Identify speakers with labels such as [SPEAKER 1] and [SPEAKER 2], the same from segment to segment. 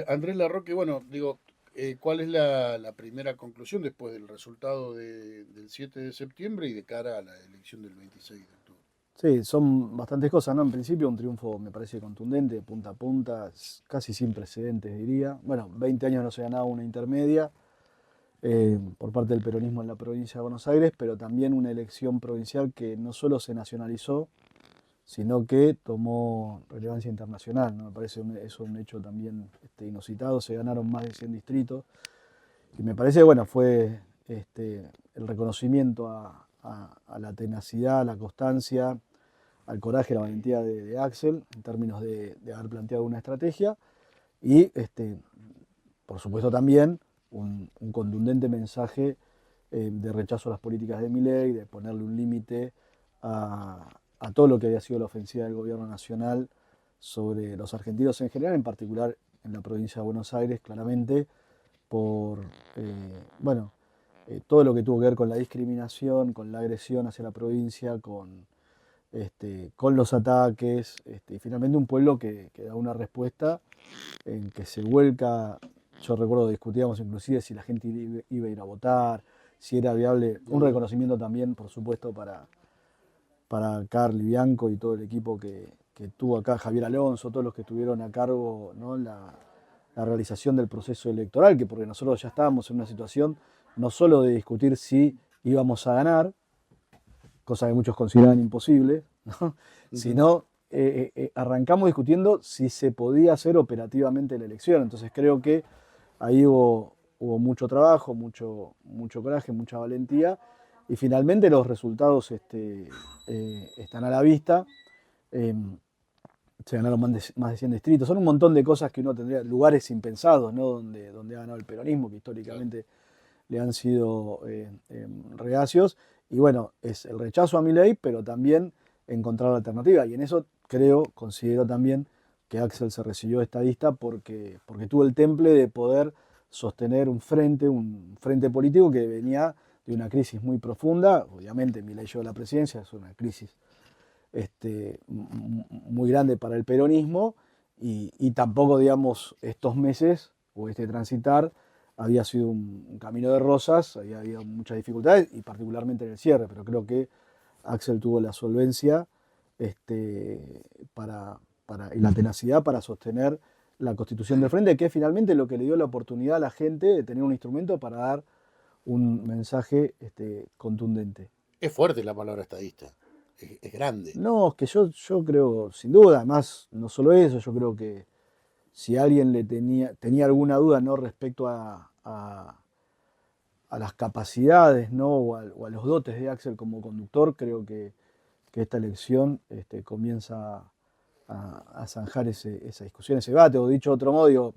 [SPEAKER 1] Andrés Larroque, bueno, digo, ¿cuál es la primera conclusión después del resultado del 7 de septiembre y de cara a la elección del 26 de octubre?
[SPEAKER 2] Sí, son bastantes cosas, ¿no? En principio un triunfo me parece contundente, de punta a punta, casi sin precedentes diría. Bueno, 20 años no se ganaba una intermedia por parte del peronismo en la provincia de Buenos Aires, pero también una elección provincial que no solo se nacionalizó, sino que tomó relevancia internacional, ¿no? Me parece eso un hecho también inusitado, se ganaron más de 100 distritos y me parece, bueno, fue el reconocimiento a la tenacidad, a la constancia, al coraje, a la valentía de Axel en términos de haber planteado una estrategia y, por supuesto, también un contundente mensaje de rechazo a las políticas de Milei, de ponerle un límite a todo lo que había sido la ofensiva del gobierno nacional sobre los argentinos en general, en particular en la provincia de Buenos Aires, claramente, por bueno, todo lo que tuvo que ver con la discriminación, con la agresión hacia la provincia, con los ataques, y finalmente un pueblo que da una respuesta en que se vuelca. Yo recuerdo discutíamos inclusive si la gente iba a ir a votar, si era viable, un
[SPEAKER 1] Mm.
[SPEAKER 2] reconocimiento también, por supuesto, para Carly Bianco y todo el equipo que tuvo acá, Javier Alonso, todos los que estuvieron a cargo, ¿no? La realización del proceso electoral, que porque nosotros ya estábamos en una situación no solo de discutir si íbamos a ganar, cosa que muchos consideraban imposible, ¿no?
[SPEAKER 1] Ujú.
[SPEAKER 2] Sino arrancamos discutiendo si se podía hacer operativamente la elección. Entonces creo que ahí hubo mucho trabajo, mucho coraje, mucha valentía y finalmente los resultados están a la vista. Eh, Se ganaron más de 100 distritos. Son un montón de cosas que uno tendría, lugares impensados, ¿no? Donde ha ganado el peronismo, que
[SPEAKER 1] Claro.
[SPEAKER 2] históricamente le han sido reacios. Y bueno, es el rechazo a mi ley, pero también encontrar la alternativa. Y en eso considero también que Axel se recibió estadista porque tuvo el temple de poder sostener un frente político que venía de una crisis muy profunda. Obviamente, mi ley llegó a la presidencia, es una crisis muy grande para el peronismo y tampoco, digamos, estos meses o este transitar había sido un camino de rosas, había habido muchas dificultades y particularmente en el cierre, pero creo que Axel tuvo la solvencia este, para, y la tenacidad para sostener la constitución del frente, que es finalmente lo que le dio la oportunidad a la gente de tener un instrumento para dar un mensaje contundente.
[SPEAKER 1] Es fuerte la palabra estadista, es grande.
[SPEAKER 2] No, es que yo creo, sin duda, además, no solo eso, yo creo que si alguien tenía alguna duda, ¿no? Respecto a las capacidades, ¿no? O a los dotes de Axel como conductor, creo que esta elección comienza a zanjar esa discusión, ese debate, o dicho de otro modo, digo,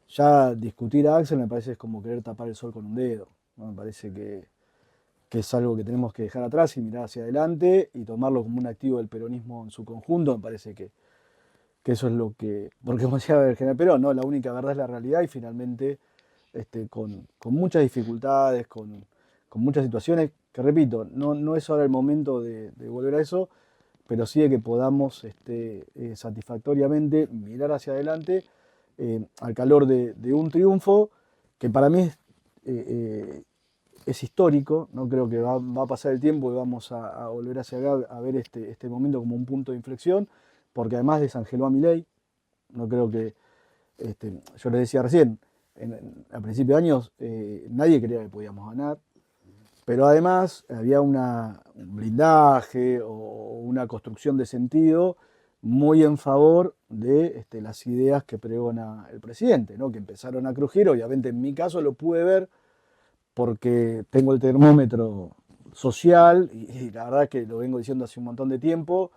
[SPEAKER 2] ya discutir a Axel me parece es como querer tapar el sol con un dedo, ¿no? Me parece que es algo que tenemos que dejar atrás y mirar hacia adelante y tomarlo como un activo del peronismo en su conjunto. Me parece que eso es lo que, porque como decía el general Perón, ¿no? La única verdad es la realidad y finalmente con muchas dificultades, con muchas situaciones, que repito, no es ahora el momento de volver a eso, pero sí de que podamos satisfactoriamente mirar hacia adelante al calor de un triunfo que para mí es histórico, no creo que va a pasar el tiempo y vamos a volver hacia acá a ver este momento como un punto de inflexión, porque además desangeló a Milei, no creo que, yo les decía recién, a principios de años nadie creía que podíamos ganar, pero además había un blindaje o una construcción de sentido muy en favor de las ideas que pregona el presidente, ¿no? Que empezaron a crujir, obviamente en mi caso lo pude ver porque tengo el termómetro social y la verdad que lo vengo diciendo hace un montón de tiempo,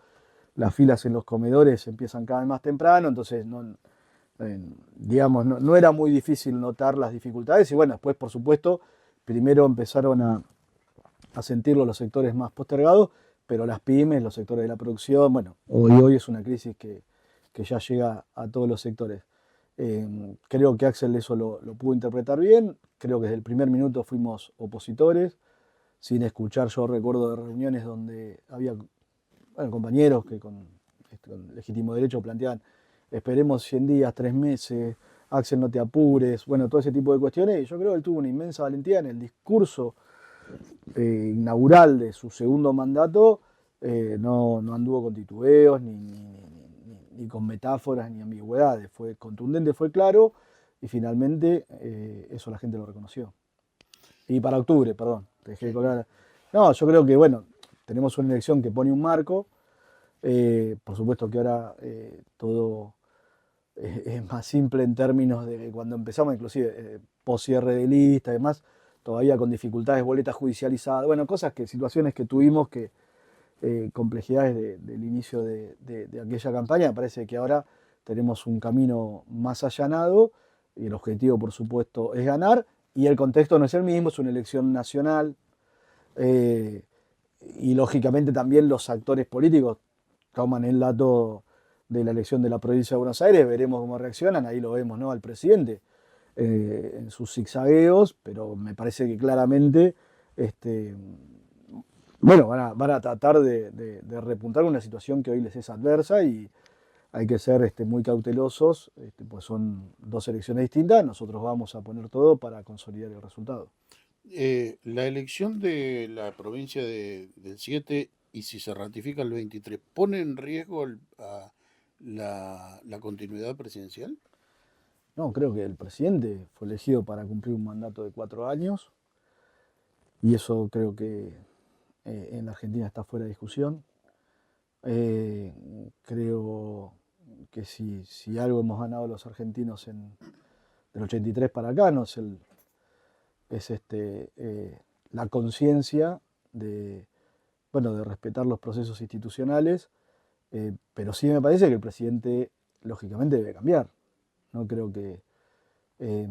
[SPEAKER 2] las filas en los comedores empiezan cada vez más temprano, entonces digamos, no era muy difícil notar las dificultades y bueno, después por supuesto, primero empezaron a sentirlo los sectores más postergados, pero las pymes, los sectores de la producción, bueno, hoy es una crisis que ya llega a todos los sectores. Creo que Axel eso lo pudo interpretar bien, creo que desde el primer minuto fuimos opositores, sin escuchar, yo recuerdo de reuniones donde había bueno, compañeros que con legítimo derecho planteaban, esperemos 100 días, 3 meses, Axel, no te apures, bueno, todo ese tipo de cuestiones. Y yo creo que él tuvo una inmensa valentía en el discurso inaugural de su segundo mandato. No anduvo con titubeos, ni con metáforas, ni ambigüedades. Fue contundente, fue claro, y finalmente eso la gente lo reconoció. Y para octubre, perdón, te dejé de
[SPEAKER 1] Sí.
[SPEAKER 2] colgar. No, yo creo que, bueno, tenemos una elección que pone un marco. Por supuesto que ahora todo es más simple en términos de que cuando empezamos, inclusive post cierre de lista y demás, todavía con dificultades, boletas judicializadas, bueno, situaciones que tuvimos, que complejidades del inicio de aquella campaña. Parece que ahora tenemos un camino más allanado y el objetivo, por supuesto, es ganar, y el contexto no es el mismo, es una elección nacional. eh, y lógicamente también los actores políticos toman el dato de la elección de la provincia de Buenos Aires, veremos cómo reaccionan, ahí lo vemos, ¿no?, al presidente en sus zigzagueos, pero me parece que claramente este, bueno, van a tratar de repuntar una situación que hoy les es adversa, y hay que ser muy cautelosos, pues son dos elecciones distintas. Nosotros vamos a poner todo para consolidar el resultado.
[SPEAKER 1] La elección de la provincia del 7 y si se ratifica el 23, ¿pone en riesgo a la continuidad presidencial?
[SPEAKER 2] No, creo que el presidente fue elegido para cumplir un mandato de 4 años, y eso creo que en la Argentina está fuera de discusión. Creo que si algo hemos ganado los argentinos del 83 para acá, no es la conciencia de, bueno, de respetar los procesos institucionales, pero sí me parece que el presidente lógicamente debe cambiar. No creo que eh,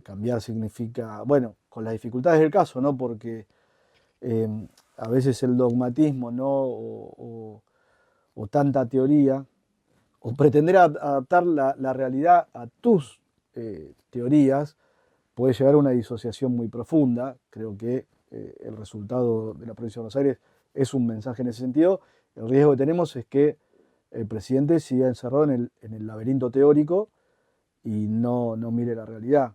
[SPEAKER 2] cambiar significa, bueno, con las dificultades del caso, ¿no? Porque eh, a veces el dogmatismo, ¿no? O tanta teoría, o pretender adaptar la realidad a tus teorías, puede llegar a una disociación muy profunda. Creo que el resultado de la provincia de Buenos Aires es un mensaje en ese sentido. El riesgo que tenemos es que el presidente siga encerrado en el laberinto teórico y no mire la realidad.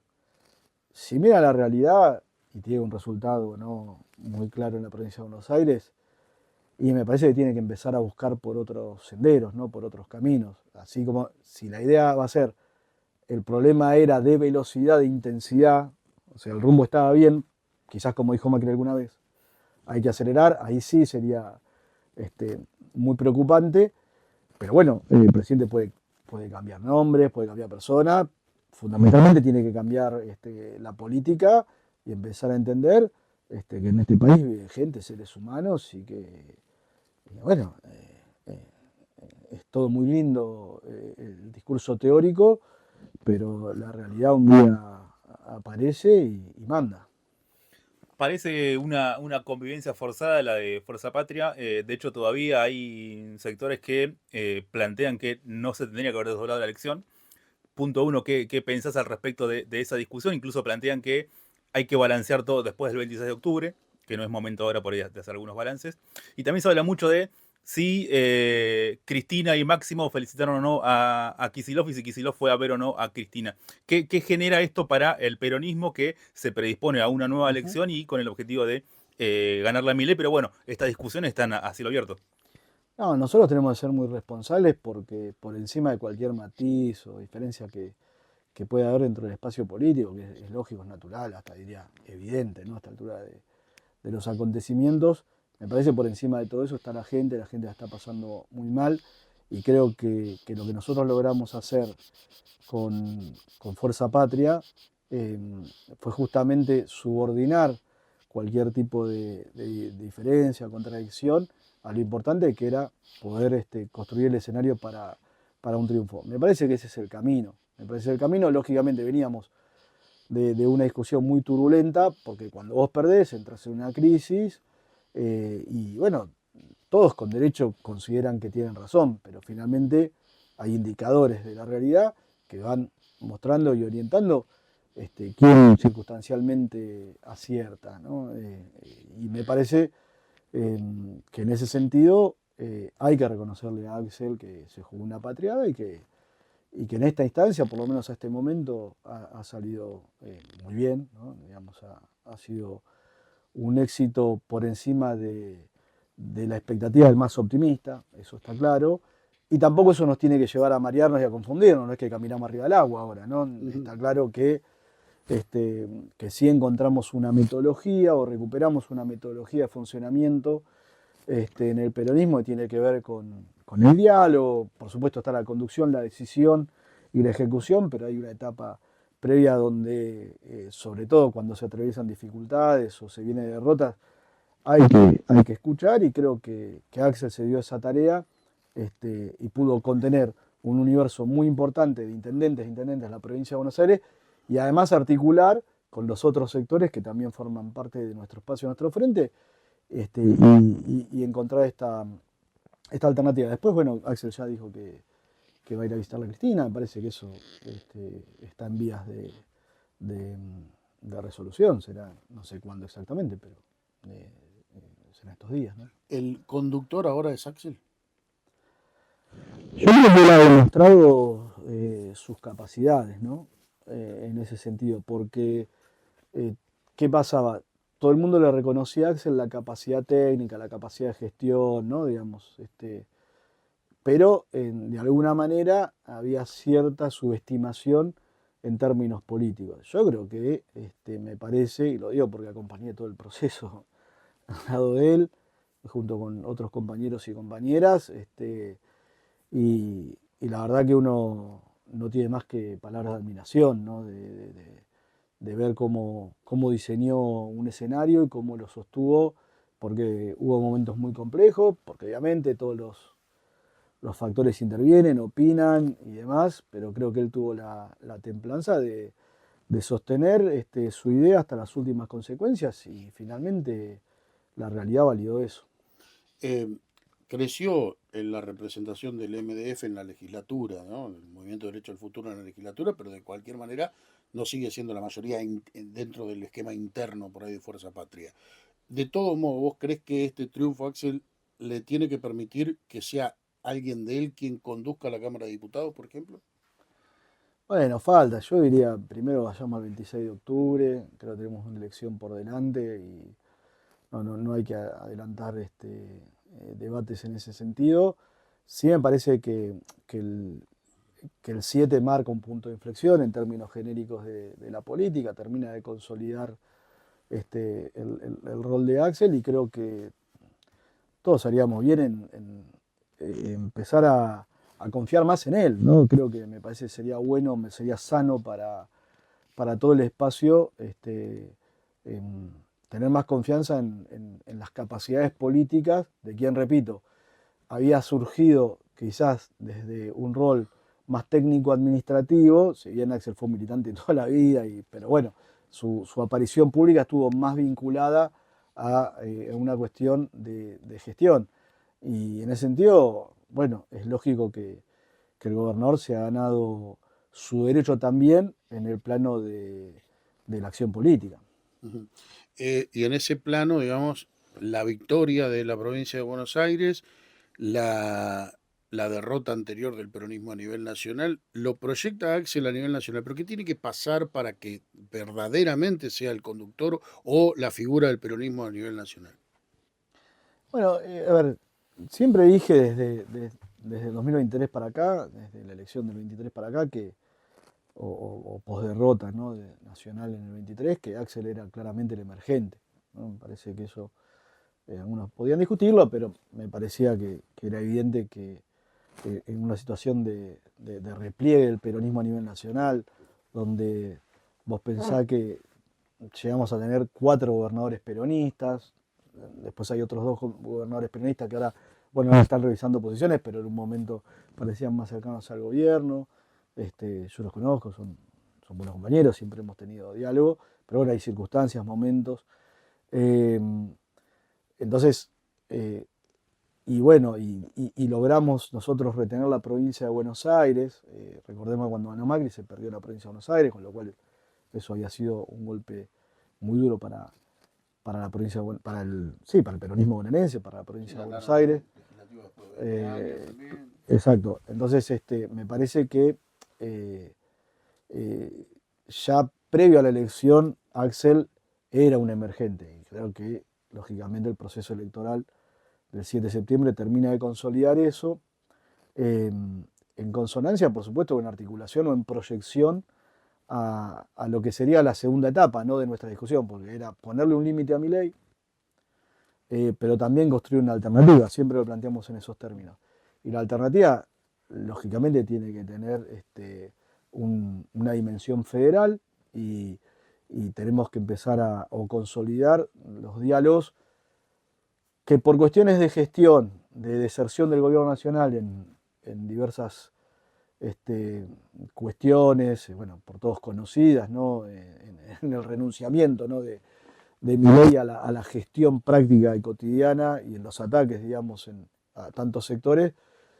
[SPEAKER 2] Si mira la realidad y tiene un resultado, ¿no?, muy claro en la provincia de Buenos Aires, y me parece que tiene que empezar a buscar por otros senderos, ¿no?, por otros caminos. Así como si la idea va a ser, el problema era de velocidad, de intensidad, o sea, el rumbo estaba bien, quizás como dijo Macri alguna vez, hay que acelerar, ahí sí sería este, muy preocupante. Pero bueno, el presidente puede cambiar nombres, puede cambiar personas, fundamentalmente tiene que cambiar la política y empezar a entender que en este país vive gente, seres humanos, y que, bueno, es todo muy lindo el discurso teórico, pero la realidad un día aparece y manda.
[SPEAKER 3] Parece una convivencia forzada la de Fuerza Patria. De hecho, todavía hay sectores que plantean que no se tendría que haber desdoblado la elección. Punto uno, ¿qué pensás al respecto de esa discusión? Incluso plantean que hay que balancear todo después del 26 de octubre, que no es momento ahora por ahí de hacer algunos balances. Y también se habla mucho de si Cristina y Máximo felicitaron o no a Kicillof, y si Kicillof fue a ver o no a Cristina. ¿Qué genera esto para el peronismo, que se predispone a una nueva
[SPEAKER 2] Ujú.
[SPEAKER 3] elección y con el objetivo de ganar la Milei? Pero bueno, estas discusiones están a cielo abierto.
[SPEAKER 2] No, nosotros tenemos que ser muy responsables, porque por encima de cualquier matiz o diferencia que pueda haber dentro del espacio político, que es lógico, es natural, hasta diría evidente, ¿no?, a esta altura de los acontecimientos, me parece por encima de todo eso está la gente la está pasando muy mal, y creo que lo que nosotros logramos hacer con Fuerza Patria eh, fue justamente subordinar cualquier tipo de diferencia, contradicción, a lo importante que era poder construir el escenario para un triunfo. Me parece que ese es el camino. Me parece el camino, lógicamente veníamos de una discusión muy turbulenta, porque cuando vos perdés entras en una crisis, y bueno, todos con derecho consideran que tienen razón, pero finalmente hay indicadores de la realidad que van mostrando y orientando quién circunstancialmente acierta, ¿no? Y me parece que en ese sentido hay que reconocerle a Axel que se jugó una patriada, y que en esta instancia, por lo menos a este momento, ha salido muy bien, ¿no? Digamos, ha sido un éxito por encima de la expectativa del más optimista, eso está claro, y tampoco eso nos tiene que llevar a marearnos y a confundirnos, no es que caminamos arriba del agua ahora, ¿no? Está claro que sí encontramos una metodología o recuperamos una metodología de funcionamiento en el peronismo que tiene que ver con el diálogo. Por supuesto está la conducción, la decisión y la ejecución, pero hay una etapa previa donde, sobre todo cuando se atraviesan dificultades o se viene de derrotas, hay que escuchar, y creo que Axel se dio esa tarea y pudo contener un universo muy importante de intendentes e intendentes de la provincia de Buenos Aires, y además articular con los otros sectores que también forman parte de nuestro espacio, de nuestro frente, y encontrar esta alternativa. Después, bueno, Axel ya dijo que va a ir a visitar a Cristina, me parece que eso está en vías de resolución, será no sé cuándo exactamente, pero será estos días, ¿no?
[SPEAKER 1] ¿El conductor ahora es Axel?
[SPEAKER 2] Yo creo que él ha demostrado sus capacidades, ¿no? En ese sentido, porque ¿qué pasaba? Todo el mundo le reconocía a Axel la capacidad técnica, la capacidad de gestión, ¿no? Digamos, pero de alguna manera había cierta subestimación en términos políticos. Yo creo que me parece, y lo digo porque acompañé todo el proceso al lado de él, junto con otros compañeros y compañeras, y la verdad que uno no tiene más que palabras de admiración, ¿no? De ver cómo diseñó un escenario y cómo lo sostuvo, porque hubo momentos muy complejos, porque obviamente todos los factores intervienen, opinan y demás, pero creo que él tuvo la templanza de sostener su idea hasta las últimas consecuencias, y finalmente la realidad validó eso.
[SPEAKER 1] Creció en la representación del MDF en la legislatura, ¿no? El Movimiento de Derecho al Futuro en la legislatura, pero de cualquier manera no sigue siendo la mayoría dentro del esquema interno por ahí de Fuerza Patria. De todo modo, ¿vos crees que este triunfo, Axel, le tiene que permitir que sea alguien de él quien conduzca la Cámara de Diputados, por ejemplo?
[SPEAKER 2] Bueno, falta, yo diría, primero vayamos al 26 de octubre, creo que tenemos una elección por delante y no hay que adelantar debates en ese sentido. Sí me parece que el 7 marca un punto de inflexión en términos genéricos de la política, termina de consolidar el rol de Axel, y creo que todos haríamos bien en empezar a confiar más en él, ¿no? Creo que me parece sería bueno, sería sano para todo el espacio tener más confianza en las capacidades políticas de quien, repito, había surgido quizás desde un rol más técnico-administrativo, si bien Axel fue militante toda la vida, pero bueno, su aparición pública estuvo más vinculada a una cuestión de gestión. Y en ese sentido, bueno, es lógico que el gobernador se ha ganado su derecho también en el plano de la acción política.
[SPEAKER 1] Uh-huh. Y en ese plano, digamos, la victoria de la provincia de Buenos Aires, la derrota anterior del peronismo a nivel nacional, lo proyecta Axel a nivel nacional, pero ¿qué tiene que pasar para que verdaderamente sea el conductor o la figura del peronismo a nivel nacional?
[SPEAKER 2] Bueno, a ver, siempre dije desde 2023 para acá, desde la elección del 23 para acá, o posderrota, ¿no?, nacional en el 23, que Axel era claramente el emergente, ¿no? Me parece que eso algunos podían discutirlo, pero me parecía que era evidente que en una situación de repliegue del peronismo a nivel nacional, donde vos pensás que llegamos a tener 4 gobernadores peronistas, después hay otros 2 gobernadores peronistas que ahora, bueno, están revisando posiciones, pero en un momento parecían más cercanos al gobierno. Yo los conozco, son buenos compañeros, siempre hemos tenido diálogo, pero bueno, hay circunstancias, momentos. Entonces, y bueno, y logramos nosotros retener la provincia de Buenos Aires. Recordemos cuando ganó Macri se perdió la provincia de Buenos Aires, con lo cual eso había sido un golpe muy duro para la provincia, para el peronismo bonaerense, para la provincia de Buenos Aires. Exacto. Entonces, me parece que ya previo a la elección, Axel era un emergente. Y creo que, lógicamente, el proceso electoral del 7 de septiembre termina de consolidar eso, en consonancia, por supuesto, en articulación o en proyección a lo que sería la segunda etapa, ¿no?, de nuestra discusión, porque era ponerle un límite a Milei, pero también construir una alternativa. Siempre lo planteamos en esos términos. Y la alternativa, lógicamente, tiene que tener una dimensión federal y tenemos que empezar a consolidar los diálogos que, por cuestiones de gestión, de deserción del gobierno nacional en diversas cuestiones, bueno, por todos conocidas, ¿no?, en el renunciamiento, ¿no?, de Milei a la gestión práctica y cotidiana y en los ataques, digamos, a tantos sectores,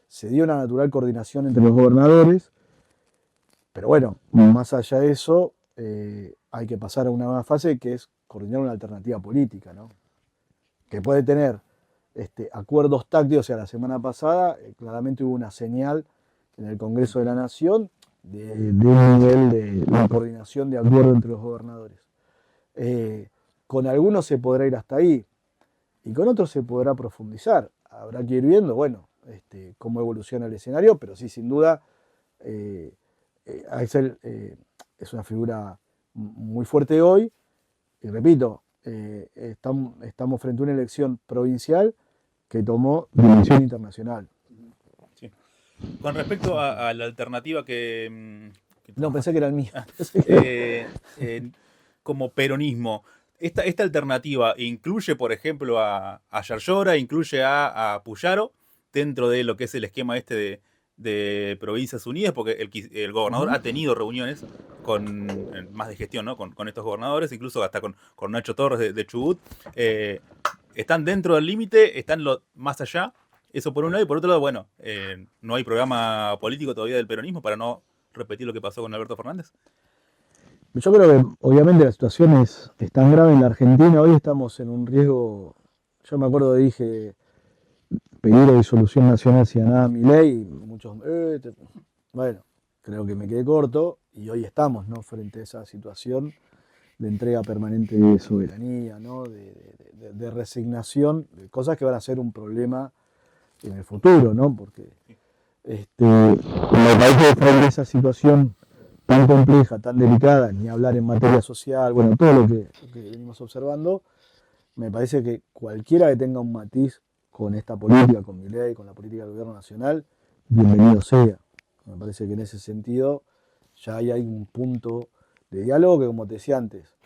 [SPEAKER 2] se dio una natural coordinación entre los gobernadores, pero bueno, más allá de eso, hay que pasar a una nueva fase que es coordinar una alternativa política, ¿no?, que puede tener acuerdos tácticos. O sea, la semana pasada claramente hubo una señal en el Congreso de la Nación de un nivel de coordinación de acuerdo entre los gobernadores. Con algunos se podrá ir hasta ahí y con otros se podrá profundizar. Habrá que ir viendo, bueno, cómo evoluciona el escenario, pero sí, sin duda, Axel es una figura muy fuerte hoy. Y repito, estamos frente a una elección provincial que tomó dimensión internacional.
[SPEAKER 3] Sí. Con respecto a la alternativa que
[SPEAKER 2] No, pensé que era el mío.
[SPEAKER 3] Como peronismo, esta alternativa incluye, por ejemplo, a Yarlora, incluye a Puyaro dentro de lo que es el esquema de Provincias Unidas, porque el gobernador ha tenido reuniones más de gestión, ¿no?, con estos gobernadores, incluso hasta con Nacho Torres de Chubut. Están dentro del límite, están más allá, eso por un lado, y por otro lado, bueno, no hay programa político todavía del peronismo para no repetir lo que pasó con Alberto Fernández.
[SPEAKER 2] Yo creo que obviamente la situación es tan grave en la Argentina. Hoy estamos en un riesgo. Yo me acuerdo, dije, peligro de disolución nacional si ganaba Milei, y muchos, bueno, creo que me quedé corto, y hoy estamos, ¿no?, frente a esa situación de entrega permanente de soberanía, ¿no?, de resignación, de cosas que van a ser un problema en el futuro, ¿no?, porque me parece que frente a esa situación tan compleja, tan delicada, ni hablar en materia social, bueno, todo lo que venimos observando, me parece que cualquiera que tenga un matiz con esta política, con Milei, con la política del gobierno nacional, bienvenido sea. Me parece que en ese sentido ya hay un punto de diálogo que, como te decía antes,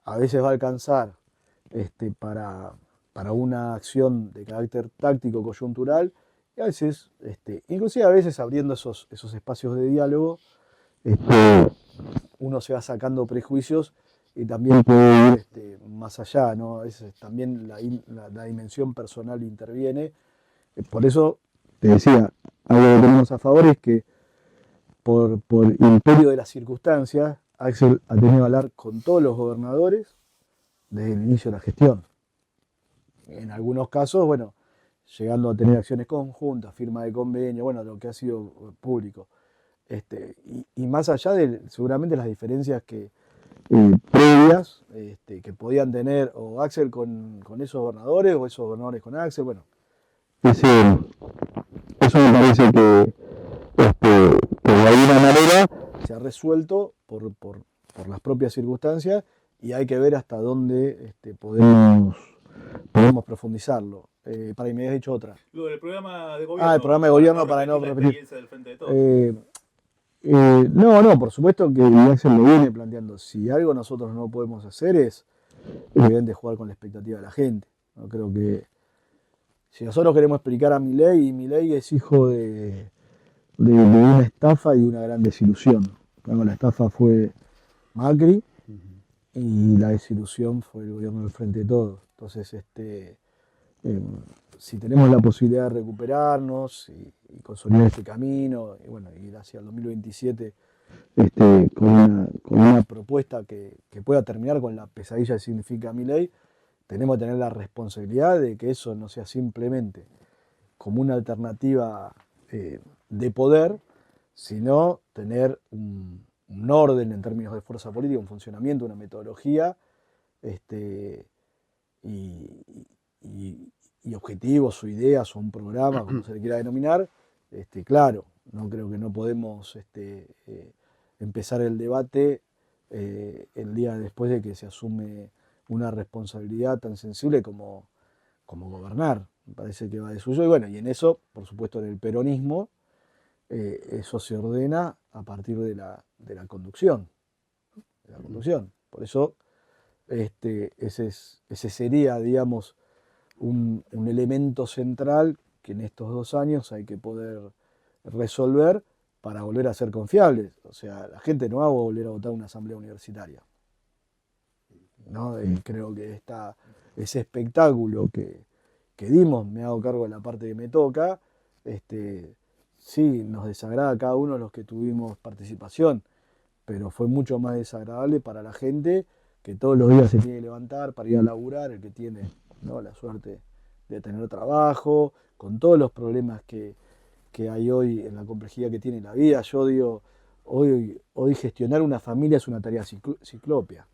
[SPEAKER 2] a veces va a alcanzar para una acción de carácter táctico, coyuntural, y a veces, inclusive a veces abriendo esos espacios de diálogo, uno se va sacando prejuicios y también puede ir más allá, ¿no? A veces también la dimensión personal interviene. Por eso, te decía, algo que tenemos a favor es que por imperio de las circunstancias, Axel ha tenido que hablar con todos los gobernadores desde el inicio de la gestión. En algunos casos, bueno, llegando a tener acciones conjuntas, firma de convenio, bueno, lo que ha sido público. Y más allá de seguramente las diferencias previas que podían tener o Axel con esos gobernadores o esos gobernadores con Axel, bueno, eso me parece que de alguna manera se ha resuelto por las propias circunstancias y hay que ver hasta dónde podemos profundizarlo. Para mí me habías dicho otra.
[SPEAKER 3] Luego, el programa de gobierno.
[SPEAKER 2] El programa de gobierno para no repetir.
[SPEAKER 3] Del Frente de Todos.
[SPEAKER 2] No, por supuesto que Axel lo viene planteando. Si algo nosotros no podemos hacer es, evidente, jugar con la expectativa de la gente. No creo que si nosotros queremos explicar a Milei, y Milei es hijo de una estafa y una gran desilusión. Claro, la estafa fue Macri y la desilusión fue el gobierno del Frente de Todos. Entonces, si tenemos la posibilidad de recuperarnos y consolidar este camino, y bueno, ir hacia el 2027 con una propuesta que pueda terminar con la pesadilla que significa Milei, tenemos que tener la responsabilidad de que eso no sea simplemente como una alternativa de poder, sino tener un orden en términos de fuerza política, un funcionamiento, una metodología, y, y objetivos o ideas o un programa, como se le quiera denominar. Claro, no creo que no podemos empezar el debate el día después de que se asume una responsabilidad tan sensible como gobernar. Me parece que va de suyo. Y bueno, y en eso, por supuesto, en el peronismo, eso se ordena a partir de la conducción. De la conducción. Por eso, ese sería, digamos, un elemento central que en estos 2 años hay que poder resolver para volver a ser confiables. O sea, la gente no va a volver a votar una asamblea universitaria, ¿no? Creo que ese espectáculo que dimos, me hago cargo de la parte que me toca, sí, nos desagrada a cada uno de los que tuvimos participación, pero fue mucho más desagradable para la gente que todos los días se tiene que levantar para ir a laburar, el que tiene, ¿no?, la suerte de tener trabajo, con todos los problemas que hay hoy en la complejidad que tiene la vida. Yo digo, hoy gestionar una familia es una tarea ciclópea,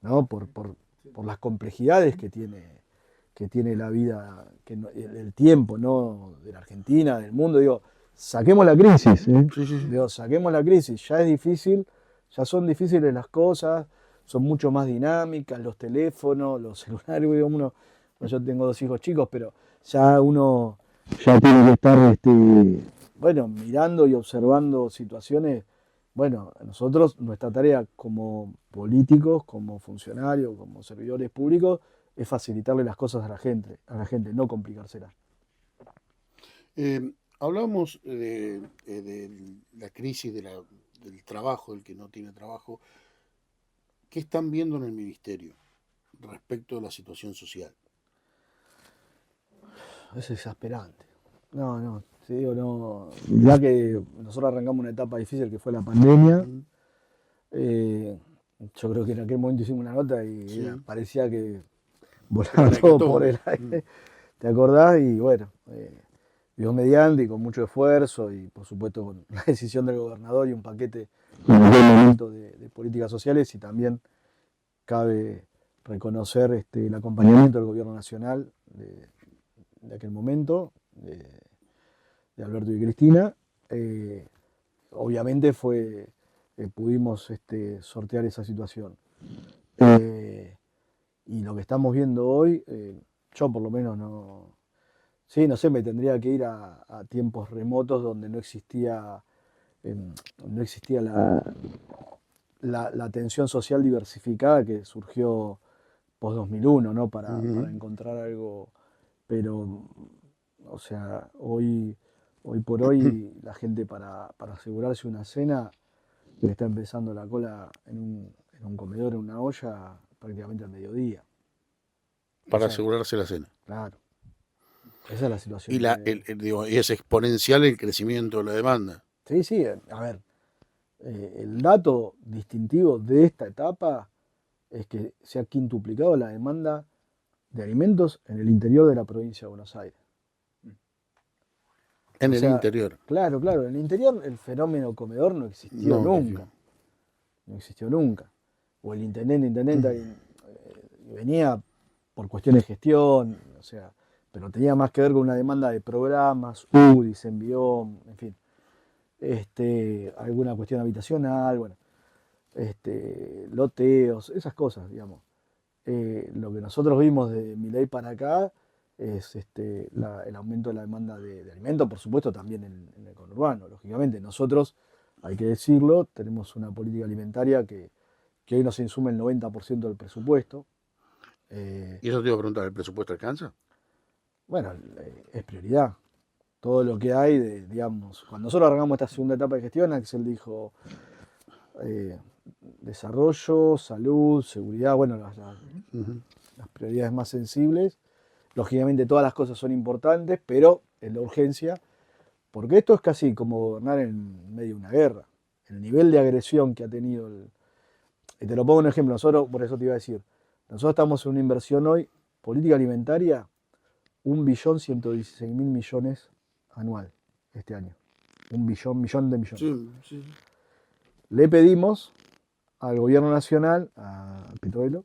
[SPEAKER 2] ¿no? Por las complejidades que tiene la vida, el tiempo, ¿no?, de la Argentina, del mundo. Digo, saquemos la crisis, ¿eh?
[SPEAKER 1] Sí, sí, sí.
[SPEAKER 2] Digo, saquemos la crisis, ya es difícil, ya son difíciles las cosas, son mucho más dinámicas, los teléfonos, los celulares. Digo, yo tengo 2 hijos chicos, pero ya uno ya tiene que estar bueno, mirando y observando situaciones. Bueno, nosotros, nuestra tarea como políticos, como funcionarios, como servidores públicos, es facilitarle las cosas a la gente, no complicárselas.
[SPEAKER 1] Hablamos de la crisis del trabajo, del que no tiene trabajo. ¿Qué están viendo en el ministerio respecto a la situación social?
[SPEAKER 2] Es exasperante. No, te digo, no. Ya que nosotros arrancamos una etapa difícil que fue la pandemia, yo creo que en aquel momento hicimos una nota y
[SPEAKER 1] Sí.
[SPEAKER 2] parecía que volaba todo por el aire. ¿Te acordás? Y bueno, Dios mediante y con mucho esfuerzo y por supuesto con la decisión del gobernador y un paquete en aquel momento de políticas sociales, y también cabe reconocer el acompañamiento del gobierno nacional de aquel momento, de Alberto y Cristina. Obviamente pudimos sortear esa situación. Y lo que estamos viendo hoy, yo por lo menos no sé, me tendría que ir a tiempos remotos donde no existía la tensión social diversificada que surgió post 2001, ¿no? Para encontrar algo. Pero, o sea, hoy por hoy la gente para asegurarse una cena le está empezando la cola en un comedor, en una olla, prácticamente al mediodía.
[SPEAKER 1] Para asegurarse la cena.
[SPEAKER 2] Claro. Esa es la situación.
[SPEAKER 1] Y es exponencial el crecimiento de la demanda.
[SPEAKER 2] Sí, a ver, el dato distintivo de esta etapa es que se ha quintuplicado la demanda de alimentos en el interior de la provincia de Buenos Aires.
[SPEAKER 1] En el interior.
[SPEAKER 2] Claro, en el interior el fenómeno comedor no existió nunca. No existió nunca. O el intendente venía por cuestiones de gestión, o sea, pero tenía más que ver con una demanda de programas, UDIs, Envión, en fin. Alguna cuestión habitacional, bueno, loteos, esas cosas, digamos. Lo que nosotros vimos de Milei para acá es el aumento de la demanda de alimentos, por supuesto también en el conurbano. Lógicamente, nosotros, hay que decirlo, tenemos una política alimentaria que hoy nos insume el 90% del presupuesto.
[SPEAKER 1] Y eso te iba a preguntar, ¿el presupuesto alcanza?
[SPEAKER 2] Bueno, es prioridad. Todo lo que hay, digamos, cuando nosotros arrancamos esta segunda etapa de gestión, Axel dijo desarrollo, salud, seguridad, bueno, las prioridades más sensibles. Lógicamente todas las cosas son importantes, pero en la urgencia, porque esto es casi como gobernar en medio de una guerra. El nivel de agresión que ha tenido, y te lo pongo un ejemplo, nosotros, por eso te iba a decir, nosotros estamos en una inversión hoy, política alimentaria, 1.116.000 millones anual este año. millón de millones.
[SPEAKER 1] Sí, sí.
[SPEAKER 2] Le pedimos al gobierno nacional, al Petroilo,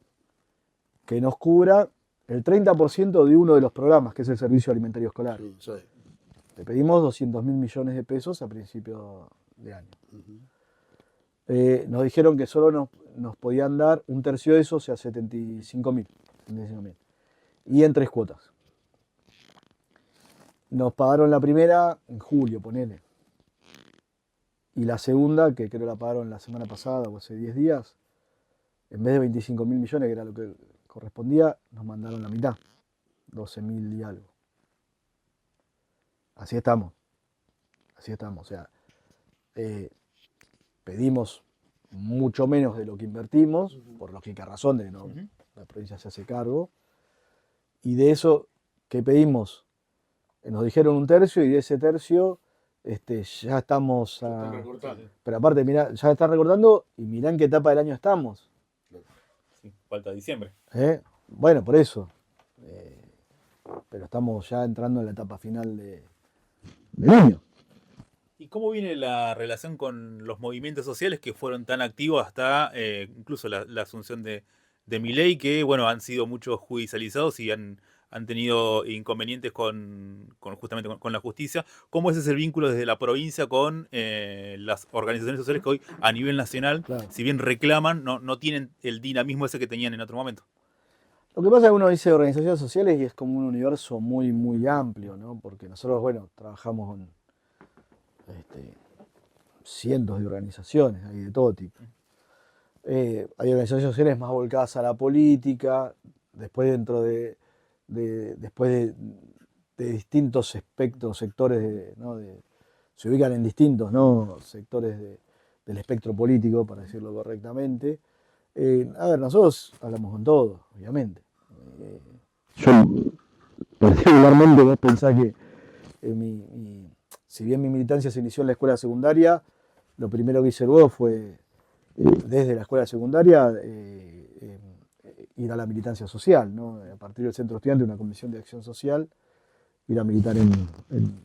[SPEAKER 2] que nos cubra el 30% de uno de los programas, que es el servicio alimentario escolar.
[SPEAKER 1] Sí, sí.
[SPEAKER 2] Le pedimos 200.000 millones de pesos a principio de año. Nos dijeron que solo nos podían dar un tercio de eso, o sea, 75.000. Y en 3 cuotas. Nos pagaron la primera en julio, ponele. Y la segunda, que creo la pagaron la semana pasada o hace 10 días, en vez de 25.000 millones, que era lo que correspondía, nos mandaron la mitad, 12.000 y algo. Así estamos. O sea, pedimos mucho menos de lo que invertimos, por lógica razón de que no, la provincia se hace cargo. Y de eso que pedimos, nos dijeron un tercio, y de ese tercio ya estamos pero aparte, mirá, ya están recortando, y mirá en qué etapa del año estamos.
[SPEAKER 3] Sí, falta diciembre.
[SPEAKER 2] Bueno, por eso. Pero estamos ya entrando en la etapa final del año.
[SPEAKER 3] ¿Y cómo viene la relación con los movimientos sociales que fueron tan activos hasta incluso la asunción de Milei, que bueno, han sido muchos judicializados y han tenido inconvenientes justamente con la justicia? ¿Cómo es ese vínculo desde la provincia con las organizaciones sociales que hoy a nivel nacional,
[SPEAKER 2] Claro.
[SPEAKER 3] si bien reclaman, no tienen el dinamismo ese que tenían en otro momento?
[SPEAKER 2] Lo que pasa es que uno dice organizaciones sociales y es como un universo muy, muy amplio, ¿no? Porque nosotros, bueno, trabajamos con cientos de organizaciones, hay de todo tipo. Hay organizaciones sociales más volcadas a la política, después dentro de distintos espectros, sectores, se ubican en distintos, ¿no?, sectores del espectro político, para decirlo correctamente. A ver, nosotros hablamos con todos, obviamente. Yo particularmente, vos pensás que si bien mi militancia se inició en la escuela secundaria, lo primero que hice luego fue, desde la escuela secundaria, ir a la militancia social, ¿no? A partir del centro estudiante, una comisión de acción social, ir a militar en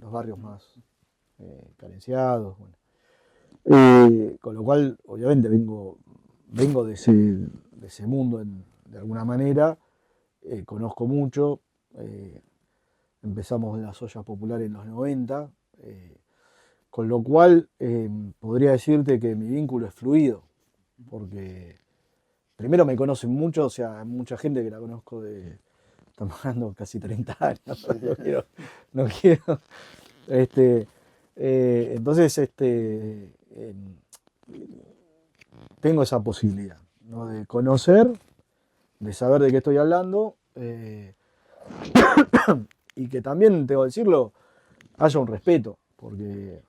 [SPEAKER 2] los barrios más carenciados. Bueno. Con lo cual, obviamente, vengo de ese mundo de alguna manera, conozco mucho. Empezamos en las ollas populares en los 90, con lo cual podría decirte que mi vínculo es fluido, porque primero me conocen mucho, o sea, hay mucha gente que la conozco estamos hablando casi 30 años, no quiero. Entonces, tengo esa posibilidad, ¿no?, de conocer, de saber de qué estoy hablando, y que también, tengo que decirlo, haya un respeto, porque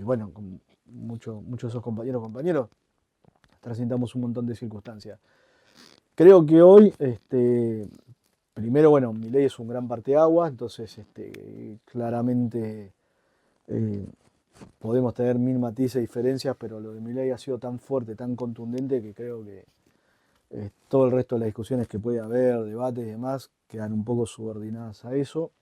[SPEAKER 2] bueno, con muchos de esos compañeros, transitamos un montón de circunstancias. Creo que hoy, primero, bueno, Milei es un gran parteaguas, entonces claramente podemos tener mil matices y diferencias, pero lo de Milei ha sido tan fuerte, tan contundente, que creo que todo el resto de las discusiones que puede haber, debates y demás, quedan un poco subordinadas a eso.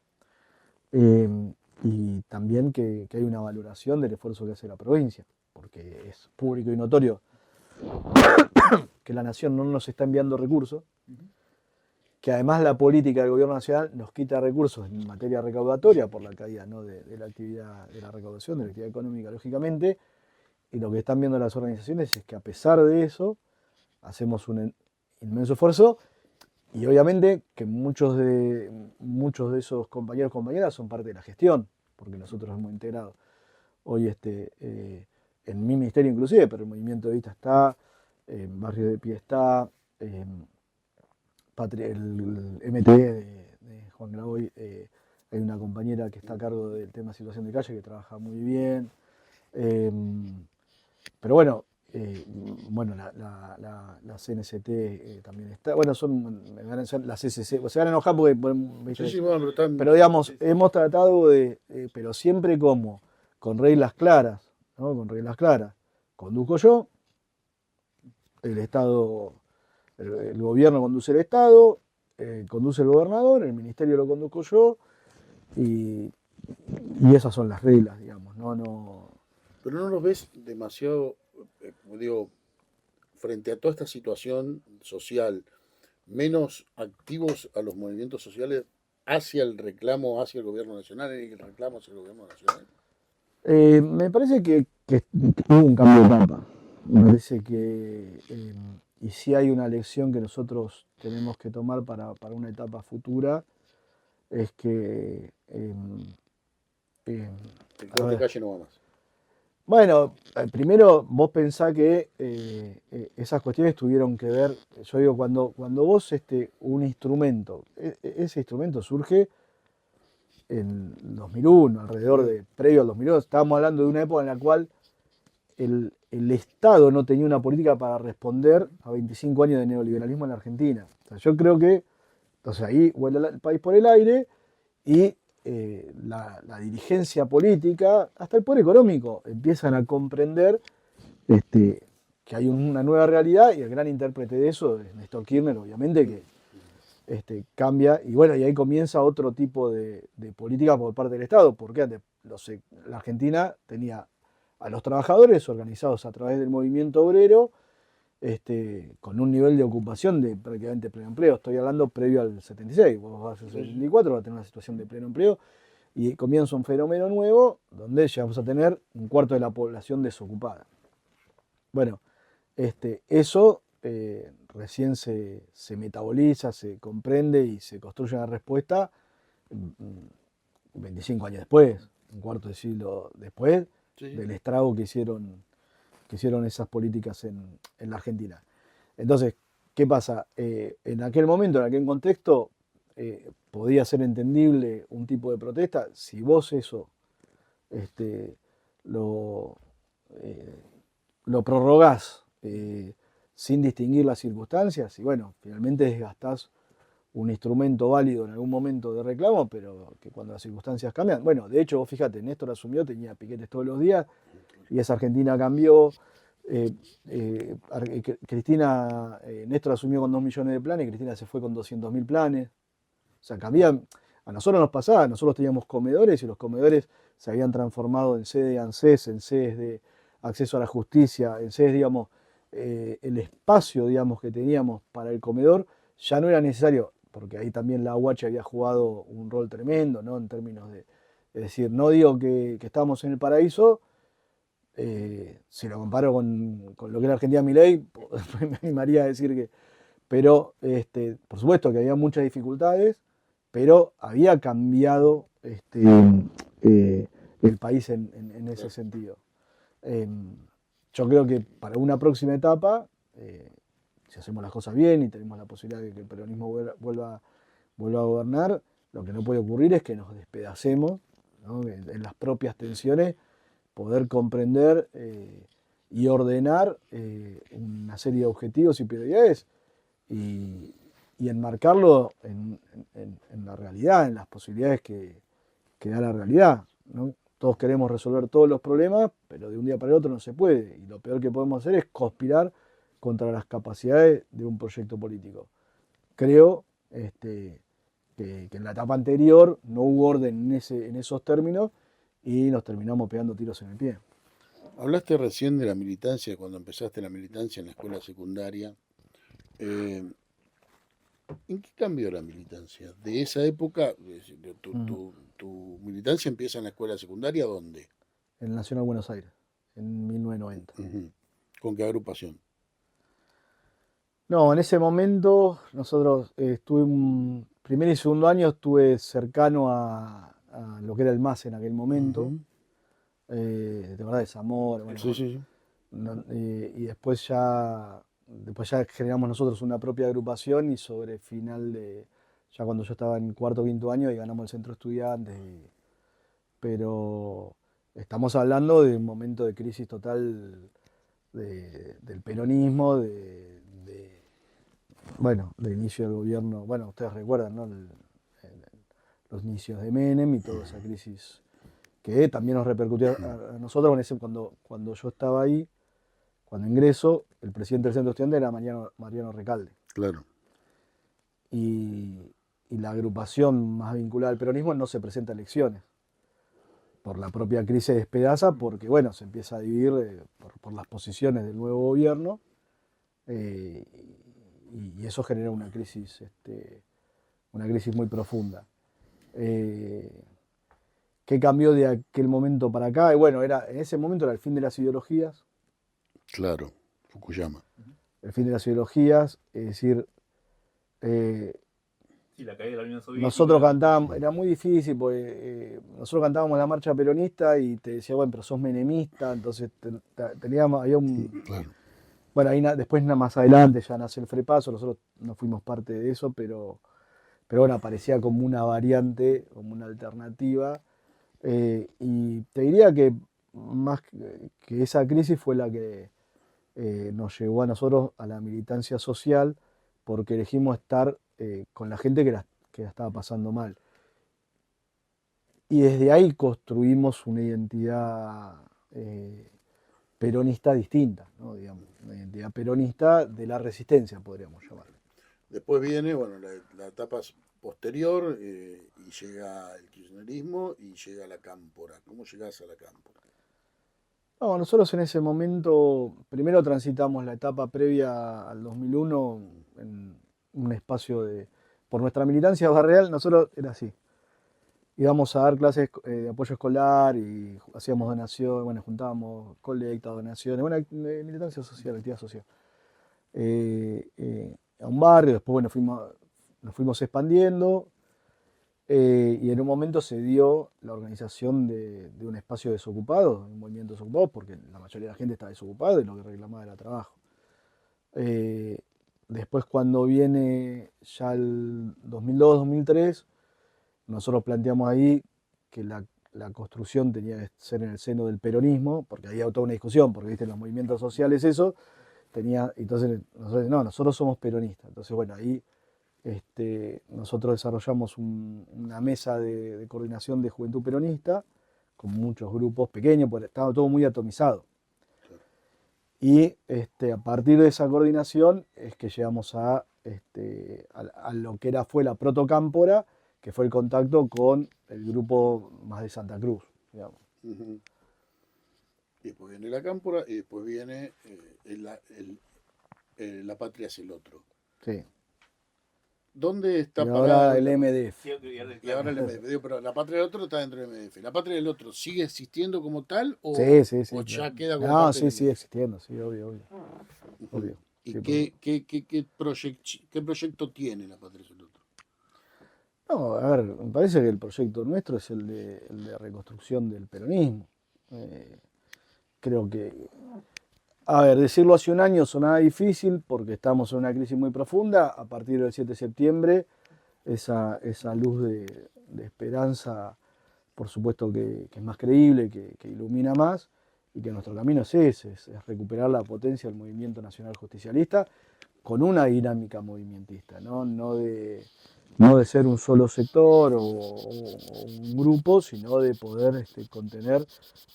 [SPEAKER 2] Y también que hay una valoración del esfuerzo que hace la provincia, porque es público y notorio que la nación no nos está enviando recursos, que además la política del gobierno nacional nos quita recursos en materia recaudatoria por la caída, ¿no?, de la actividad, de la recaudación, de la actividad económica, lógicamente, y lo que están viendo las organizaciones es que a pesar de eso hacemos un inmenso esfuerzo, y obviamente que muchos de esos compañeros y compañeras son parte de la gestión, porque nosotros hemos integrado hoy en mi ministerio inclusive, pero el Movimiento Evita está, en Barrio de Pie está, el MTE de Juan Graboy, hay una compañera que está a cargo del tema situación de calle que trabaja muy bien. Pero bueno, la CNCT también está. Bueno, las CCC, se van a enojar porque.
[SPEAKER 1] Sí, bueno,
[SPEAKER 2] pero digamos, hemos tratado pero siempre con reglas claras, ¿no? Con reglas claras. Conduzco yo, el Estado, el gobierno conduce el Estado, conduce el gobernador, el ministerio lo conduzco yo, y esas son las reglas, digamos, ¿no? no.
[SPEAKER 1] Pero no los ves demasiado, digo, frente a toda esta situación social, menos activos a los movimientos sociales hacia el reclamo hacia el gobierno nacional y el reclamo hacia el gobierno nacional.
[SPEAKER 2] Me parece que hubo un cambio de etapa. Me parece que, y si hay una lección que nosotros tenemos que tomar para una etapa futura, es que,
[SPEAKER 1] El
[SPEAKER 2] a
[SPEAKER 1] corte
[SPEAKER 2] ver,
[SPEAKER 1] calle no va más.
[SPEAKER 2] bueno, primero vos pensás que esas cuestiones tuvieron que ver, yo digo, cuando vos un instrumento, ese instrumento surge en 2001, alrededor de, previo al 2001, estábamos hablando de una época en la cual el Estado no tenía una política para responder a 25 años de neoliberalismo en la Argentina. O sea, yo creo que, entonces ahí vuela el país por el aire y la dirigencia política, hasta el poder económico, empiezan a comprender que hay una nueva realidad y el gran intérprete de eso es Néstor Kirchner, obviamente, que cambia y bueno, y ahí comienza otro tipo de política por parte del Estado, porque antes la Argentina tenía a los trabajadores organizados a través del movimiento obrero, con un nivel de ocupación de prácticamente pleno empleo. Estoy hablando previo al 76, vos vas al 74, vas a tener una situación de pleno empleo y comienza un fenómeno nuevo donde ya vamos a tener un cuarto de la población desocupada. Bueno, eso recién se metaboliza, se comprende y se construye una respuesta 25 años después, un cuarto de siglo después del estrago que hicieron esas políticas en la Argentina. Entonces, ¿qué pasa? En aquel momento, en aquel contexto, podía ser entendible un tipo de protesta. Si vos eso lo, lo prorrogás sin distinguir las circunstancias, y bueno, finalmente desgastás un instrumento válido en algún momento de reclamo, pero que cuando las circunstancias cambian, bueno, de hecho, vos fíjate, Néstor asumió, tenía piquetes todos los días, y esa Argentina cambió. Cristina, Néstor asumió con 2 millones de planes, Cristina se fue con 200.000 planes. O sea, cambian. A nosotros nos pasaba, nosotros teníamos comedores y los comedores se habían transformado en sede de ANSES, en sedes de acceso a la justicia, en sedes, digamos, el espacio, digamos, que teníamos para el comedor ya no era necesario, porque ahí también la UH había jugado un rol tremendo, ¿no? En términos de, es decir, no digo que estábamos en el paraíso, si lo comparo con lo que era Argentina Milei, me animaría a decir que, pero por supuesto que había muchas dificultades, pero había cambiado el país en ese sentido. Yo creo que para una próxima etapa, si hacemos las cosas bien y tenemos la posibilidad de que el peronismo vuelva a gobernar, lo que no puede ocurrir es que nos despedacemos, ¿no? En las propias tensiones, poder comprender y ordenar una serie de objetivos y prioridades y enmarcarlo en la realidad, en las posibilidades que da la realidad, ¿no? Todos queremos resolver todos los problemas, pero de un día para el otro no se puede. Y lo peor que podemos hacer es conspirar contra las capacidades de un proyecto político. Creo que en la etapa anterior no hubo orden en esos términos y nos terminamos pegando tiros en el pie.
[SPEAKER 1] Hablaste recién de la militancia, cuando empezaste la militancia en la escuela secundaria. ¿En qué cambió la militancia? De esa época, tu militancia empieza en la escuela secundaria, ¿dónde?
[SPEAKER 2] En el Nacional Buenos Aires, en 1990.
[SPEAKER 1] ¿Con qué agrupación?
[SPEAKER 2] No, en ese momento nosotros estuve, primer y segundo año estuve cercano a lo que era el MAS en aquel momento, de verdad de Zamora, bueno,
[SPEAKER 1] Sí.
[SPEAKER 2] y después ya generamos nosotros una propia agrupación y sobre final ya cuando yo estaba en cuarto o quinto año y ganamos el centro de estudiantes, pero estamos hablando de un momento de crisis total del peronismo, bueno, del inicio del gobierno, bueno, ustedes recuerdan, ¿no? Los inicios de Menem y toda esa crisis que también nos repercutió a nosotros cuando yo estaba ahí, cuando ingreso, el presidente del centro estudiante era Mariano Recalde.
[SPEAKER 1] Claro.
[SPEAKER 2] Y la agrupación más vinculada al peronismo no se presenta a elecciones, por la propia crisis se despedaza, porque bueno, se empieza a dividir por las posiciones del nuevo gobierno, eh, y eso genera una crisis muy profunda. Eh, ¿Qué cambió de aquel momento para acá? Y bueno, en ese momento era el fin de las ideologías,
[SPEAKER 1] Claro, Fukuyama.
[SPEAKER 2] el fin de las ideologías, es decir, eh,
[SPEAKER 3] Sí, la caída de la Unión
[SPEAKER 2] nosotros
[SPEAKER 3] Soviética.
[SPEAKER 2] cantábamos, era muy difícil, porque nosotros cantábamos la marcha peronista y te decía, bueno, pero sos menemista, entonces teníamos, había un...
[SPEAKER 1] Claro.
[SPEAKER 2] Bueno, ahí después más adelante ya nace el Frepaso, nosotros no fuimos parte de eso, pero bueno, aparecía como una variante, como una alternativa. Y te diría que más que esa crisis fue la que nos llevó a nosotros a la militancia social, porque elegimos estar con la gente que la estaba pasando mal. Y desde ahí construimos una identidad peronista distinta, ¿no? Digamos, una identidad peronista de la resistencia, podríamos llamarlo.
[SPEAKER 1] Después viene, bueno, la etapa posterior, y llega el kirchnerismo y llega la cámpora. ¿Cómo llegás a la cámpora?
[SPEAKER 2] No, nosotros en ese momento primero transitamos la etapa previa al 2001 en un espacio por nuestra militancia barrial, nosotros era así. Íbamos a dar clases de apoyo escolar y hacíamos donaciones, bueno, juntábamos colectas, donaciones, bueno, militancia social, actividad social. A un barrio, después bueno, nos fuimos expandiendo, y en un momento se dio la organización de un espacio desocupado, un movimiento desocupado, porque la mayoría de la gente está desocupada y lo que reclamaba era trabajo. Después cuando viene ya el 2002-2003, nosotros planteamos ahí que la construcción tenía que ser en el seno del peronismo, porque había toda una discusión, porque viste, en los movimientos sociales eso, entonces nosotros somos peronistas. Entonces bueno, ahí nosotros desarrollamos una mesa de coordinación de juventud peronista, con muchos grupos pequeños, porque estaba todo muy atomizado. Y a partir de esa coordinación es que llegamos a lo que fue la protocámpora, que fue el contacto con el grupo más de Santa Cruz, digamos.
[SPEAKER 1] Uh-huh. Y después viene la cámpora y después viene La Patria es el otro.
[SPEAKER 2] Sí.
[SPEAKER 1] ¿Dónde está
[SPEAKER 2] y
[SPEAKER 1] parada?
[SPEAKER 2] ahora el MDF.
[SPEAKER 1] Y ahora el MDF. Digo, pero La Patria del Otro está dentro del MDF. ¿La Patria del Otro sigue existiendo como tal o,
[SPEAKER 2] Sí,
[SPEAKER 1] o ya
[SPEAKER 2] claro.
[SPEAKER 1] queda como
[SPEAKER 2] No,
[SPEAKER 1] parte
[SPEAKER 2] sí,
[SPEAKER 1] del
[SPEAKER 2] sigue
[SPEAKER 1] MDF?
[SPEAKER 2] existiendo, sí, obvio.
[SPEAKER 1] Uh-huh. ¿Y
[SPEAKER 2] Sí,
[SPEAKER 1] qué proyecto tiene La Patria del Otro?
[SPEAKER 2] No, a ver, me parece que el proyecto nuestro es el de reconstrucción del peronismo. Creo que, a ver, decirlo hace un año sonaba difícil porque estamos en una crisis muy profunda. A partir del 7 de septiembre, esa luz de esperanza, por supuesto que es más creíble, que ilumina más, y que nuestro camino es ese, es recuperar la potencia del movimiento nacional justicialista con una dinámica movimentista, no de ser un solo sector o un grupo, sino de poder contener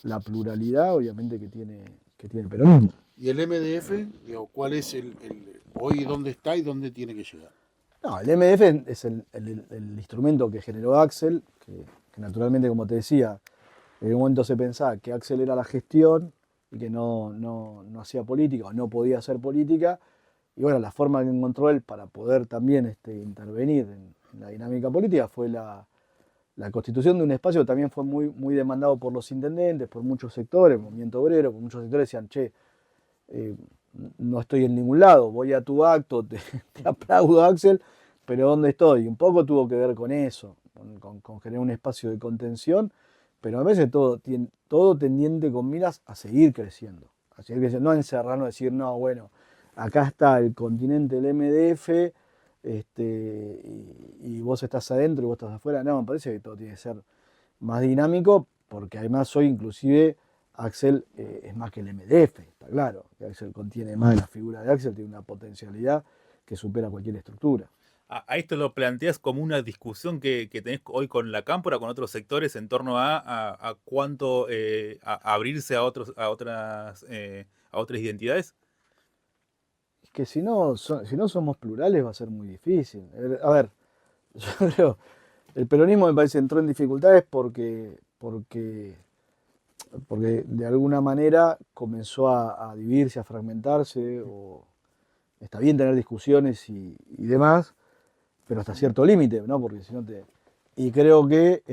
[SPEAKER 2] la pluralidad, obviamente, que tiene el peronismo.
[SPEAKER 1] ¿Y el MDF? Digo, ¿cuál es hoy dónde está y dónde tiene que llegar?
[SPEAKER 2] No, el MDF es el instrumento que generó Axel, que naturalmente, como te decía, en un momento se pensaba que Axel era la gestión y que no hacía política o no podía hacer política. Y bueno, la forma que encontró él para poder también intervenir en la dinámica política fue la constitución de un espacio que también fue muy, muy demandado por los intendentes, por muchos sectores, el movimiento obrero, por muchos sectores decían, che, no estoy en ningún lado, voy a tu acto, te aplaudo, Axel, pero ¿dónde estoy? Y un poco tuvo que ver con eso, con generar un espacio de contención, pero a veces todo tendiente con miras a seguir creciendo, no encerrarnos, decir, no, bueno, acá está el continente del MDF, y vos estás adentro y vos estás afuera. No, me parece que todo tiene que ser más dinámico, porque además hoy inclusive Axel es más que el MDF, está claro, que Axel contiene más, la figura de Axel tiene una potencialidad que supera cualquier estructura.
[SPEAKER 3] A esto lo planteas como una discusión que tenés hoy con la cámpora, con otros sectores, en torno a cuánto abrirse a otras identidades.
[SPEAKER 2] Es que si no somos plurales va a ser muy difícil. A ver, yo creo, el peronismo me parece entró en dificultades porque porque de alguna manera comenzó a dividirse, a fragmentarse, o está bien tener discusiones y demás, pero hasta cierto límite, ¿no? Porque si no te... Y creo que,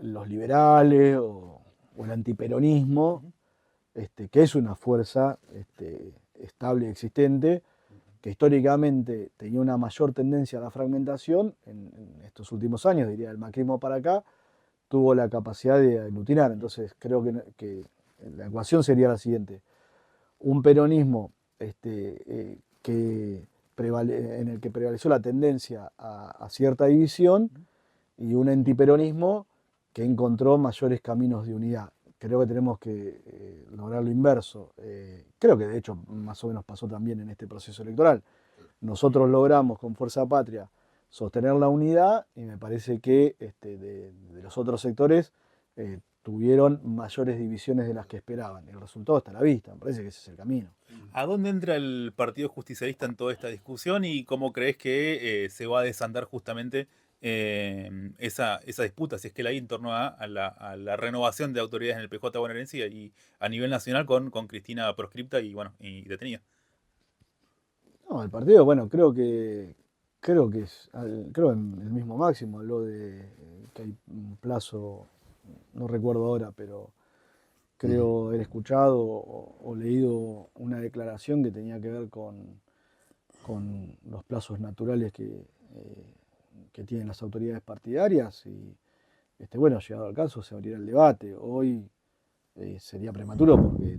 [SPEAKER 2] los liberales o el antiperonismo, que es una fuerza estable y existente, que históricamente tenía una mayor tendencia a la fragmentación, en estos últimos años, diría del macrismo para acá, tuvo la capacidad de aglutinar. Entonces creo que la ecuación sería la siguiente: un peronismo en el que prevaleció la tendencia a cierta división, y un antiperonismo que encontró mayores caminos de unidad. Creo que tenemos que lograr lo inverso. Creo que de hecho más o menos pasó también en este proceso electoral. Nosotros logramos con Fuerza Patria sostener la unidad, y me parece que de los otros sectores tuvieron mayores divisiones de las que esperaban. El resultado está a la vista, me parece que ese es el camino.
[SPEAKER 3] ¿A dónde entra el Partido Justicialista en toda esta discusión y cómo crees que se va a desandar justamente esa disputa, si es que la hay en torno a la renovación de autoridades en el PJ bonaerense y a nivel nacional con Cristina proscripta y bueno y detenida?
[SPEAKER 2] No, el partido, bueno, creo que en el mismo Máximo habló de que hay un plazo, no recuerdo ahora, pero creo haber escuchado o leído una declaración que tenía que ver con los plazos naturales que tienen las autoridades partidarias, y bueno, llegado al caso se abrirá el debate. Hoy sería prematuro porque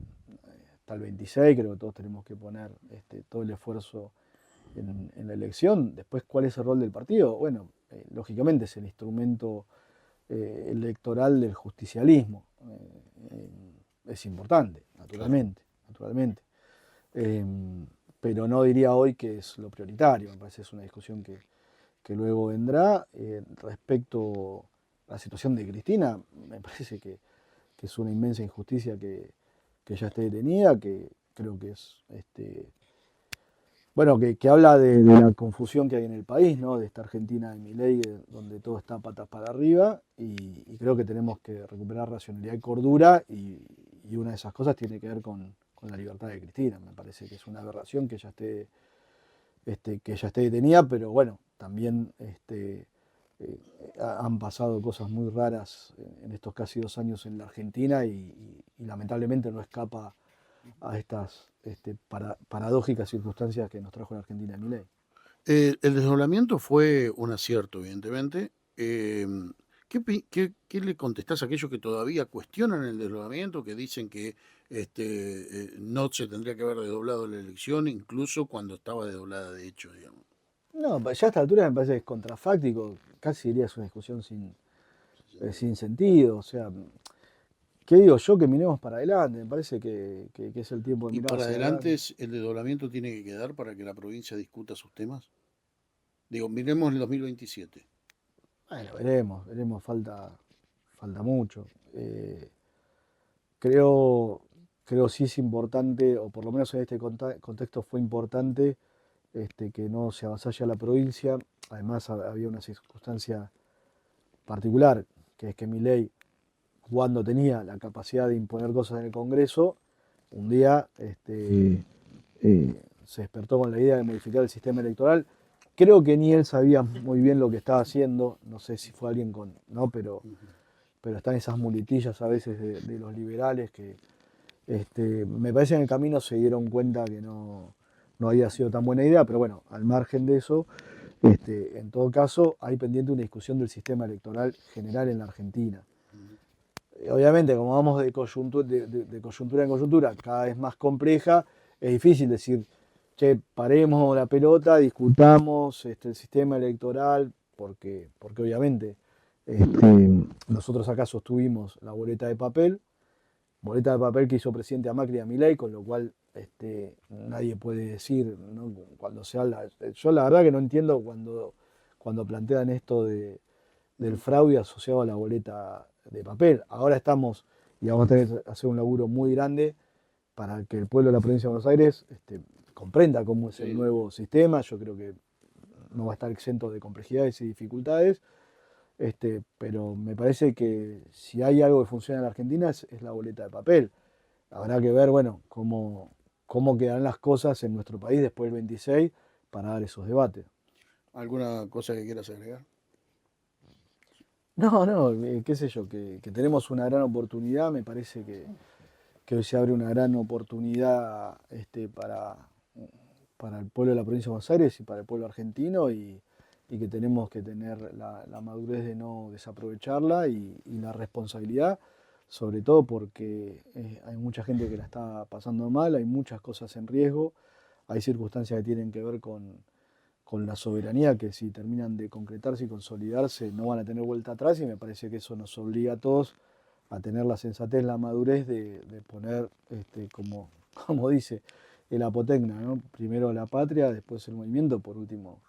[SPEAKER 2] hasta el 26 creo que todos tenemos que poner todo el esfuerzo en la elección. Después, ¿cuál es el rol del partido? Bueno, lógicamente es el instrumento electoral del justicialismo. Es importante, naturalmente. Pero no diría hoy que es lo prioritario. Me parece que es una discusión que luego vendrá. Respecto a la situación de Cristina, me parece que es una inmensa injusticia que ya esté detenida, que creo que es bueno, que habla de la confusión que hay en el país, ¿no? De esta Argentina de Milei, donde todo está patas para arriba, y creo que tenemos que recuperar racionalidad y cordura, y una de esas cosas tiene que ver con la libertad de Cristina. Me parece que es una aberración que ya esté detenida, pero bueno, también han pasado cosas muy raras en estos casi 2 años en la Argentina, y lamentablemente no escapa a estas paradójicas circunstancias que nos trajo la Argentina de Milei.
[SPEAKER 1] El desdoblamiento fue un acierto, evidentemente. ¿Qué le contestás a aquellos que todavía cuestionan el desdoblamiento, que dicen que no se tendría que haber desdoblado la elección, incluso cuando estaba desdoblada de hecho, digamos?
[SPEAKER 2] No, ya a esta altura me parece que es contrafáctico, casi diría es una discusión sin sentido. O sea, ¿qué digo yo? Que miremos para adelante, me parece que es el tiempo de
[SPEAKER 1] ¿Y
[SPEAKER 2] mirar
[SPEAKER 1] para
[SPEAKER 2] hacia
[SPEAKER 1] adelante
[SPEAKER 2] adelante.
[SPEAKER 1] el desdoblamiento tiene que quedar para que la provincia discuta sus temas? Digo, miremos el 2027.
[SPEAKER 2] Bueno, veremos, falta mucho. Creo, creo sí es importante, o por lo menos en este contexto fue importante, que no se avasalla a la provincia. Además había una circunstancia particular, que es que Milei, cuando tenía la capacidad de imponer cosas en el Congreso, un día se despertó con la idea de modificar el sistema electoral. Creo que ni él sabía muy bien lo que estaba haciendo, no sé si fue alguien ¿no? Pero están esas muletillas a veces de los liberales que me parece que en el camino se dieron cuenta que no había sido tan buena idea, pero bueno, al margen de eso, en todo caso, hay pendiente una discusión del sistema electoral general en la Argentina. Obviamente, como vamos de coyuntura, de coyuntura en coyuntura, cada vez más compleja, es difícil decir, che, paremos la pelota, discutamos el sistema electoral, porque obviamente nosotros acá sostuvimos la boleta de papel que hizo presidente a Macri y a Milei, con lo cual nadie puede decir, ¿no? Cuando se habla, yo la verdad que no entiendo cuando plantean esto del fraude asociado a la boleta de papel. Ahora estamos, y vamos a tener que hacer un laburo muy grande para que el pueblo de la provincia de Buenos Aires comprenda cómo es el nuevo sistema. Yo creo que no va a estar exento de complejidades y dificultades, Pero me parece que si hay algo que funciona en la Argentina es la boleta de papel. Habrá que ver, bueno, cómo quedarán las cosas en nuestro país después del 26 para dar esos debates.
[SPEAKER 1] ¿Alguna cosa que quieras agregar?
[SPEAKER 2] No, no, qué sé yo, que tenemos una gran oportunidad, me parece que hoy se abre una gran oportunidad para el pueblo de la provincia de Buenos Aires y para el pueblo argentino y que tenemos que tener la madurez de no desaprovecharla y la responsabilidad, sobre todo porque hay mucha gente que la está pasando mal, hay muchas cosas en riesgo, hay circunstancias que tienen que ver con la soberanía que si terminan de concretarse y consolidarse no van a tener vuelta atrás y me parece que eso nos obliga a todos a tener la sensatez, la madurez de poner, como dice el apotecna, ¿no? Primero la patria, después el movimiento, por último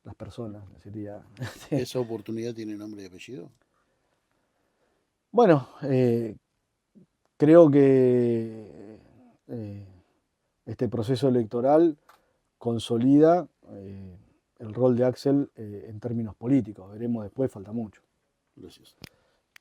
[SPEAKER 2] las personas. Sería,
[SPEAKER 1] ¿Esa oportunidad tiene nombre y apellido?
[SPEAKER 2] bueno, creo que este proceso electoral consolida el rol de Axel en términos políticos. Veremos después, falta mucho.
[SPEAKER 1] Gracias.